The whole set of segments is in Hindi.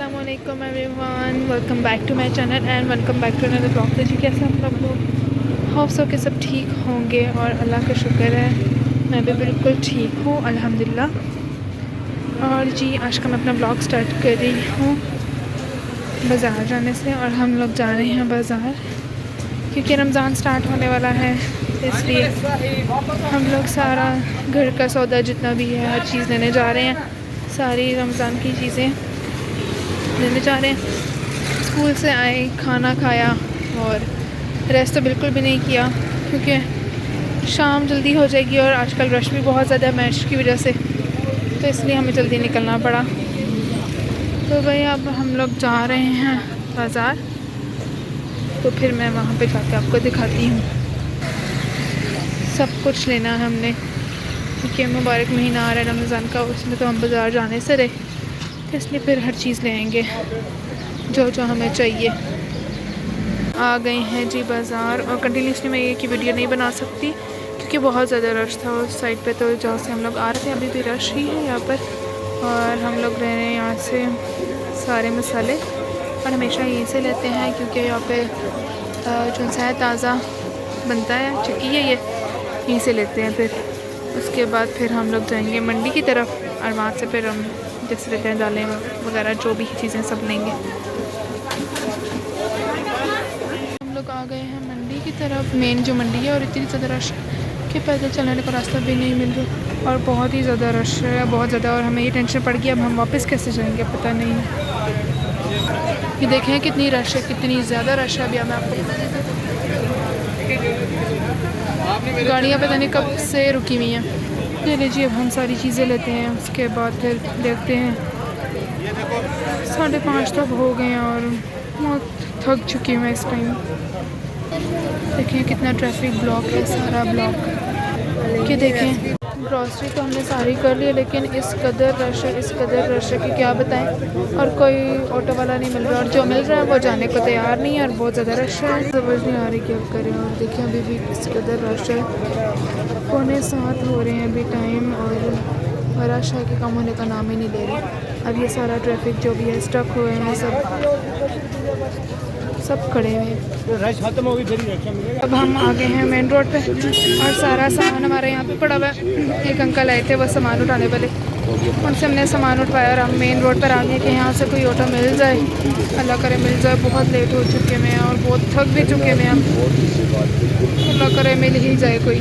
अस्सलामुअलैकुम everyone, welcome back to my channel and welcome back to another blog. तो जी कैसे आप लोग होप सो के सब ठीक होंगे और अल्लाह का शुक्र है मैं भी बिल्कुल ठीक हूँ अल्हम्दुलिल्लाह। और जी आज का मैं अपना ब्लॉग स्टार्ट कर रही हूँ बाज़ार जाने से। और हम लोग जा रहे हैं बाज़ार क्योंकि रमज़ान स्टार्ट होने वाला है, इसलिए हम लोग सारा घर का सौदा जितना भी है हर चीज़ लेने जा रहे हैं। सारी रमज़ान की चीज़ें लेने जा रहे हैं। स्कूल से आए, खाना खाया और रेस्ट तो बिल्कुल भी नहीं किया क्योंकि शाम जल्दी हो जाएगी और आजकल रश भी बहुत ज़्यादा है मैच की वजह से, तो इसलिए हमें जल्दी निकलना पड़ा। तो भाई अब हम लोग जा रहे हैं बाज़ार, तो फिर मैं वहाँ पे जाके आपको दिखाती हूँ। सब कुछ लेना है हमने क्योंकि मुबारक महीना आ रहा है रमज़ान का, उसमें तो हम बाज़ार जाने से रहे, तो इसलिए फिर हर चीज़ ले आएंगे जो जो हमें चाहिए। आ गए हैं जी बाज़ार और कंटिन्यूसली मैं ये की वीडियो नहीं बना सकती क्योंकि बहुत ज़्यादा रश था उस साइड पे, तो जहाँ से हम लोग आ रहे थे अभी भी रश ही है यहाँ पर। और हम लोग ले रहे हैं यहाँ से सारे मसाले और हमेशा यहीं से लेते हैं क्योंकि यहाँ पे जो है ताज़ा बनता है, चक्की है ये, यहीं से लेते हैं। फिर उसके बाद फिर हम लोग जाएंगे मंडी की तरफ और वहाँ से फिर हम जैसे लेते हैं दालें वगैरह जो भी चीज़ें सब लेंगे। हम लोग आ गए हैं मंडी की तरफ, मेन जो मंडी है, और इतनी ज़्यादा रश कि पैदल चलने का रास्ता भी नहीं मिल रहा और बहुत ही ज़्यादा रश है, बहुत ज़्यादा। और हमें ये टेंशन पड़ गई अब हम वापस कैसे जाएंगे पता नहीं। ये देखें कितनी रश है, कितनी ज़्यादा रश है। अभी मैं आपको गाड़ियाँ पता नहीं कब से रुकी हुई हैं। चलिए जी अब हम सारी चीज़ें लेते हैं, उसके बाद फिर देखते हैं। 5:30 तक हो गए हैं और बहुत थक चुकी हूँ इस टाइम। देखिए कितना ट्रैफिक ब्लॉक है, सारा ब्लॉक कि देखें। ग्रॉसरी तो हमने सारी कर ली लेकिन इस कदर रश है, इस कदर रश है कि क्या बताएं। और कोई ऑटो वाला नहीं मिल रहा और जो मिल रहा है वो जाने को तैयार नहीं है और बहुत ज़्यादा रश है, समझ नहीं आ रही क्या करें। और देखिए अभी भी इस कदर रश है, 6:45 हो रहे हैं अभी टाइम और रश है कि कम होने का नाम ही नहीं ले रही। अब ये सारा ट्रैफिक जो भी है स्टक हुए हैं, सब खड़े हुए हैं। रश खत्म हो गई फिर रिक्शा मिलेगा। अब हम आ गए हैं मेन रोड पे और सारा सामान हमारे यहाँ पे पड़ा हुआ है। एक अंकल आए थे वो सामान उठाने वाले, उनसे हमने सामान उठवाया और हम मेन रोड पर आ गए कि यहाँ से कोई ऑटो मिल जाए, अल्लाह करे मिल जाए। बहुत लेट हो चुके हैं और बहुत थक भी चुके हैं हम, अल्लाह करे मिल ही जाए कोई।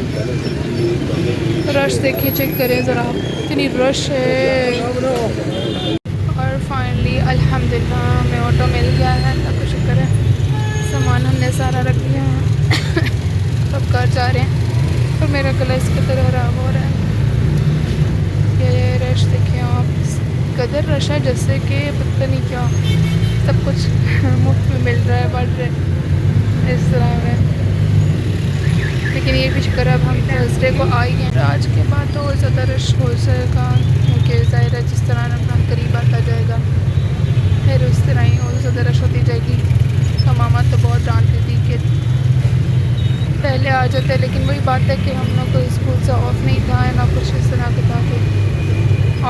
रश देखिए, चेक करें ज़रा इतनी रश है। और फाइनली अल्हम्दुलिल्लाह हमें ऑटो मिल गया है, अल्लाह का शुक्र है। सामान हमने सारा रख दिया है अब घर जा रहे हैं। और मेरा गला इसके तरह ख़राब हो रहा है। ये रश देखिए आप, कदर रश है जैसे कि पता नहीं क्या सब कुछ मुफ्त में मिल रहा है, बढ़ रहा है इस तरह में। लेकिन ये भी शुक्र अब हम थर्सडे को आ ही हैं। आज के बाद तो और ज़्यादा रश हो जाएगा क्योंकि ज़ाहिर है जिस तरह रमज़ान करीब आता जाएगा फिर उस तरह ही और ज़्यादा रश होती जाएगी। तो मामा तो बहुत डांटती थी कि पहले आ जाते, लेकिन वही बात है कि हम लोग को स्कूल से ऑफ नहीं था ना कुछ इस तरह के था कि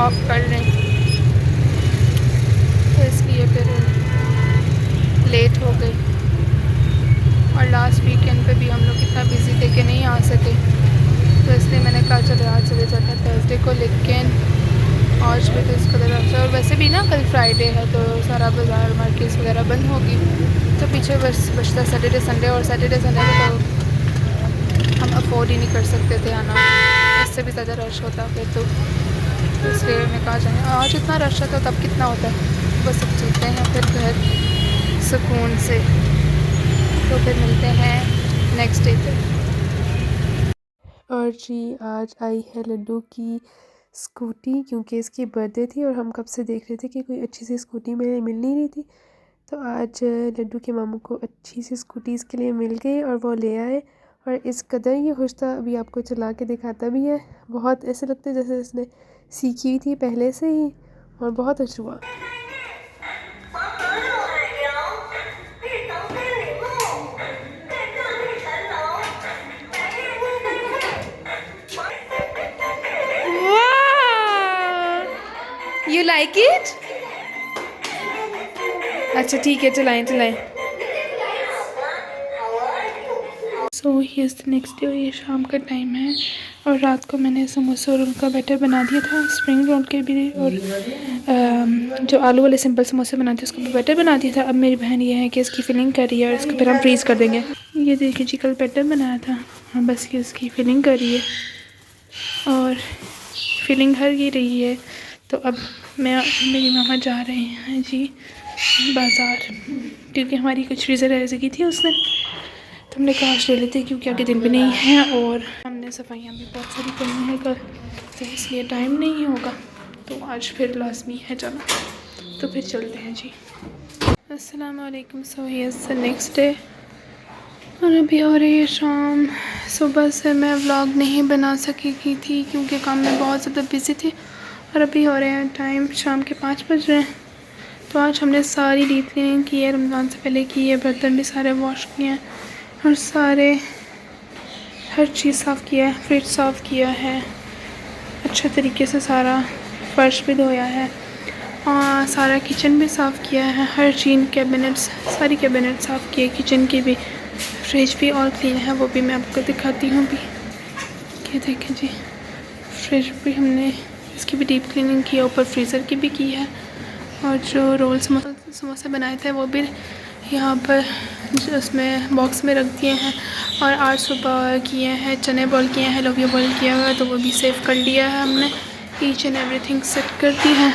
ऑफ कर लें, तो इसलिए फिर लेट हो गई। और लास्ट वीकेंड पे भी हम लोग इतना बिजी थे कि नहीं आ सके, तो इसलिए मैंने कहा चलो आज चले जाते हैं थर्सडे को। लेकिन आज भी तो इसको तरफ और वैसे भी ना कल फ्राइडे है तो सारा बाज़ार मार्केट्स वगैरह बंद होगी, तो पीछे बस बचता सैटरडे संडे। और सैटरडे संडे को तो हम अफोर्ड ही नहीं कर सकते थे आना, इससे भी ज़्यादा रश होता फिर तो इसलिए मैंने कहा जाए आज इतना रश है तो तब कितना होता है। बस अब चलते हैं फिर घर सुकून से, तो फिर मिलते हैं नेक्स्ट डे पे। और जी आज आई है लड्डू की स्कूटी क्योंकि इसकी बर्थडे थी और हम कब से देख रहे थे कि कोई अच्छी सी स्कूटी में मिल नहीं रही थी। तो आज लड्डू के मामू को अच्छी सी स्कूटी इसके लिए मिल गई और वो ले आए। और इस कदर ये खुश था, अभी आपको चला के दिखाता भी है। बहुत ऐसे लगता है जैसे इसने सीखी हुई थी पहले से ही और बहुत अच्छा हुआ। You like it? अच्छा ठीक है, चलाएं चलाएं। सो ये नेक्स्ट डे, ये शाम का टाइम है और रात को मैंने समोसा रोल का बैटर बना दिया था, स्प्रिंग रोल के भी, और जो आलू वाले सिंपल समोसे बनाते हैं उसका भी बैटर बना दिया था। अब मेरी बहन ये है कि इसकी फिलिंग कर रही है और इसको फिर हम फ्रीज़ कर देंगे। ये देखिए जी, कल बैटर बनाया था, हाँ बस ये इसकी फिलिंग कर रही है और फिलिंग भर ही रही है। तो अब मेरी मामा जा रहे हैं जी बाज़ार, क्योंकि हमारी कुछ चीज़ें रह गई थी उसने, तो हमने कहा आज ले लेते हैं क्योंकि आगे दिन भी नहीं है और हमने सफाइयाँ भी बहुत सारी करनी है कल, तो इसलिए टाइम नहीं होगा। तो आज फिर लाजमी है जाना, तो फिर चलते हैं जी। अस्सलाम वालेकुम। सो यस नेक्स्ट डे और अभी हो रही है शाम। सुबह से मैं व्लॉग नहीं बना सकी थी क्योंकि काम में बहुत ज़्यादा बिज़ी थी, और अभी हो रहे हैं टाइम शाम के 5 बज रहे हैं। तो आज हमने सारी डीप क्लीनिंग की है, रमज़ान से पहले की है, बर्तन भी सारे वॉश किए हैं और हर चीज़ साफ़ किया है, फ्रिज साफ़ किया है अच्छे तरीके से, सारा फर्श भी धोया है और सारा किचन भी साफ़ किया है, हर चीज़ कैबिनेट्स, सारी कैबिनेट साफ़ किए, किचन की भी, फ्रिज भी और क्लीन है, वो भी मैं आपको दिखाती हूँ भी। ये देखें जी, फ्रिज भी हमने इसकी भी डीप क्लीनिंग की है, ऊपर फ्रीज़र की भी की है, और जो रोल समोसे बनाए थे वो भी यहाँ पर उसमें बॉक्स में रख दिए हैं, और आज सुबह किए हैं चने बॉईल किए हैं, लोबिया बॉईल किया हुआ है, तो वो भी सेव कर लिया है हमने, ईच एंड एवरीथिंग सेट कर दी है।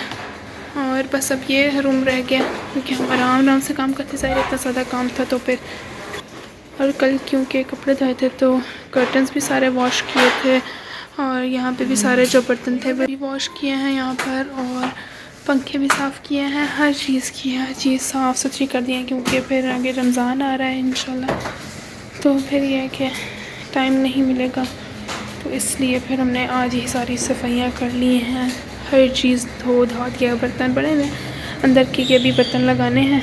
और बस अब ये रूम रह गया क्योंकि हम आराम से काम करते, ज़ाहिर इतना ज़्यादा काम था तो फिर, और कल क्योंकि कपड़े धोए थे तो कर्टन्स भी सारे वॉश किए थे, और यहाँ पे भी सारे जो बर्तन थे वो भी वॉश किए हैं यहाँ पर, और पंखे भी साफ़ किए हैं, हर चीज़ की हर चीज़ साफ़ सुथरी कर दी है क्योंकि फिर आगे रमज़ान आ रहा है इंशाल्लाह, तो फिर यह है कि टाइम नहीं मिलेगा, तो इसलिए फिर हमने आज ही सारी सफाइयाँ कर ली हैं, हर चीज़ धो धा दिया। बर्तन पड़े हैं अंदर के भी बर्तन लगाने हैं,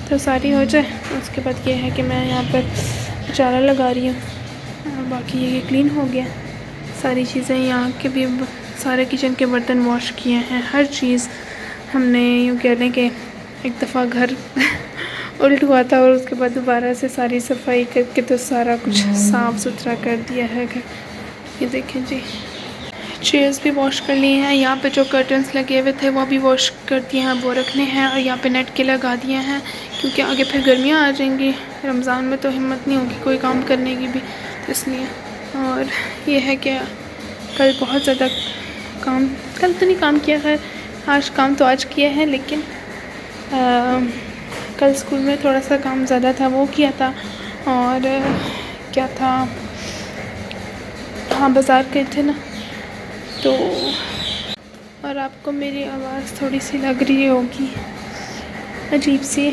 तो सारी हो जाए उसके बाद ये है कि मैं यहाँ पर उजाला लगा रही हूँ, और बाकी ये क्लीन हो गया। सारी चीज़ें यहाँ के भी, सारे किचन के बर्तन वॉश किए हैं, हर चीज़ हमने, यूँ कह लें कि एक दफ़ा घर उल्ट हुआ था और उसके बाद दोबारा से सारी सफाई करके तो सारा कुछ साफ़ सुथरा कर दिया है घर। ये देखें जी, चेयर्स भी वॉश कर लिए हैं, यहाँ पे जो कर्टन्स लगे हुए थे वो भी वॉश कर दिए हैं, वो रखने हैं, और यहाँ पे नेट के लगा दिए हैं क्योंकि आगे फिर गर्मियाँ आ जाएंगी, रमज़ान में तो हिम्मत नहीं होगी कोई काम करने की भी, तो इसलिए। और ये है कि कल बहुत ज़्यादा काम, कल तो नहीं काम किया है, आज काम तो आज किया है, लेकिन कल स्कूल में थोड़ा सा काम ज़्यादा था वो किया था, और क्या था, हाँ बाज़ार गए थे ना, तो। और आपको मेरी आवाज़ थोड़ी सी लग रही होगी अजीब सी,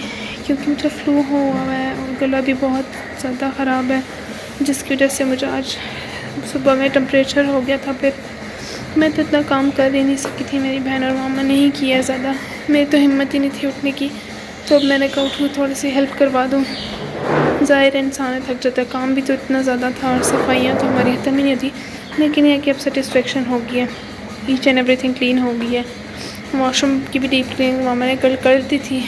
क्योंकि मुझे फ्लू हुआ है और गला भी बहुत ज़्यादा ख़राब है, जिसकी वजह से मुझे आज सुबह में टेम्परेचर हो गया था, फिर मैं तो इतना काम कर ही नहीं सकी थी, मेरी बहन और मामा ने ही किया ज़्यादा, मेरी तो हिम्मत ही नहीं थी उठने की, तो अब मैंने कहा उठूँ थोड़ी सी हेल्प करवा दूँ, ज़ाहिर इंसान थक जाता है, काम भी तो इतना ज़्यादा था और सफाइयाँ तो हमारी ख़त्म ही नहीं थी, लेकिन यह कि अब सेटिस्फेक्शन हो गई है, ईच एंड एवरीथिंग क्लीन हो गई है। वॉशरूम की भी डीप क्लीनिंग मामा ने कल कर दी थी,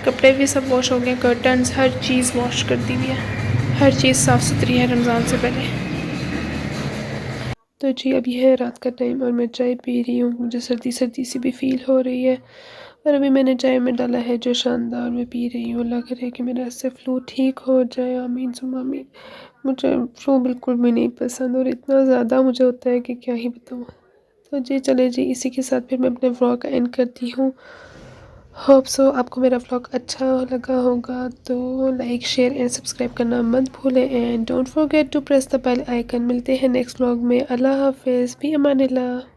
कपड़े भी सब वॉश हो गए, कर्टन्स हर चीज़ वॉश कर दी हुई है, हर चीज़ साफ़ सुथरी है रमज़ान से पहले। तो जी अभी है रात का टाइम और मैं चाय पी रही हूँ, मुझे सर्दी सर्दी सी भी फ़ील हो रही है, और अभी मैंने चाय में डाला है जो शानदार, मैं पी रही हूँ। लग रहा है कि मेरा इससे फ़्लू ठीक हो जाए, आमीन सुम्मा आमीन। मुझे फ़्लू बिल्कुल भी नहीं पसंद और इतना ज़्यादा मुझे होता है कि क्या ही बताऊँ। तो जी चले जी, इसी के साथ फिर मैं अपने व्लॉग का एंड करती हूँ। होप सो आपको मेरा व्लॉग अच्छा लगा होगा, तो लाइक शेयर एंड सब्सक्राइब करना मत भूलें, and don't forget to press the bell icon. मिलते हैं नेक्स्ट व्लॉग में, अल्लाह हाफिज़, भी अमानिल्लाह।